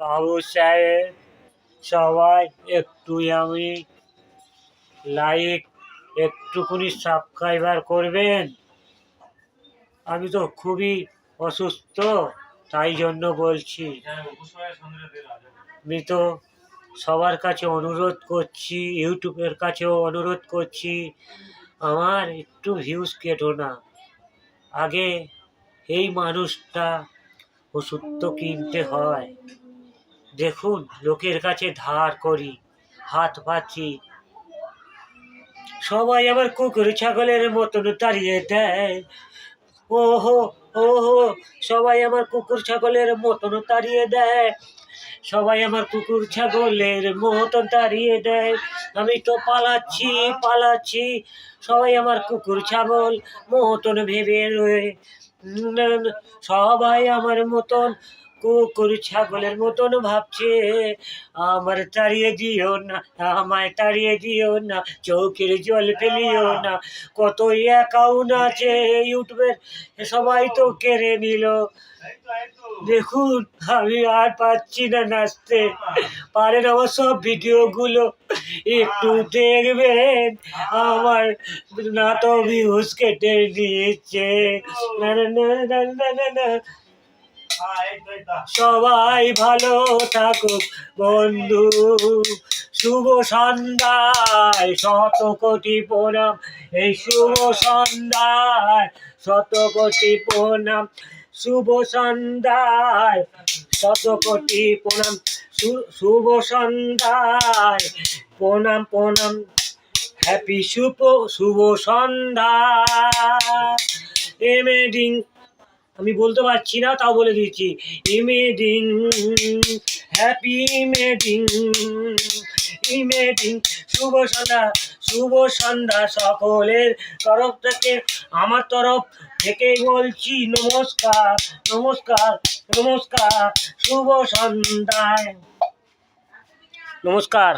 বাবু সাহেব, সবাই একটু আমি লাইক একটুকুনি সাবস্ক্রাইবার করবেন। আমি তো খুবই অসুস্থ, তাই জন্য বলছি। আমি তো সবার কাছে অনুরোধ করছি, ইউটিউবের কাছেও অনুরোধ করছি, আমার একটু ভিউজ কেটো না। আগে এই মানুষটা ওষুধ তো কিনতে হয়, দেখুন লোকের কাছে ধার করি, হাত পাচ্ছি। সবাই আবার কুকুর ছাগলের মতন তাড়িয়ে দেয়। ওহো ওহো, সবাই আমার কুকুর ছাগলের মতন তাড়িয়ে দেয়। সবাই আমার কুকুর ছাগলের মতন তাড়িয়ে দেয়। আমি তো পালাচ্ছি পালাচ্ছি, সবাই আমার কুকুর ছাগল মতন ভেবে রয়ে। সবাই আমার মতন কুকুর ছাগলের মতন ভাবছে। আমার তাড়িয়ে দিও না, আমায় তাড়িয়ে দিও না, চোখের জল ফেলিও না। কত অ্যাকাউন্ট আছে ইউটিউবের, সবাই তো কেড়ে নিল। দেখুন আমি আর পাচ্ছি না নাচতে। পারেন আমার সব ভিডিওগুলো একটু দেখবেন, আমার না তো ভিউজ কেটে দিয়েছে। না না না না না না না। সবাই ভালো থাকুক বন্ধু। শুভ সন্ধ্যায় শত কোটি প্রণাম, এই শুভ সন্ধ্যায় শত কোটি প্রণাম। শুভ সন্ধ্যায় শত কোটি প্রণাম, শুভ সন্ধ্যায় প্রণাম প্রণাম। হ্যাপি শুভ সন্ধ্যা। এমেডিং, আমি বলতে পারছি না, তাও বলে দিচ্ছি। ইমেডিং, হ্যাপি ইমেডিং, ইমেডিং। শুভ সন্ধ্যা, শুভ সন্ধ্যা। সকলের তরফ থেকে, আমার তরফ থেকেই বলছি নমস্কার নমস্কার নমস্কার। শুভ সন্ধ্যায় নমস্কার।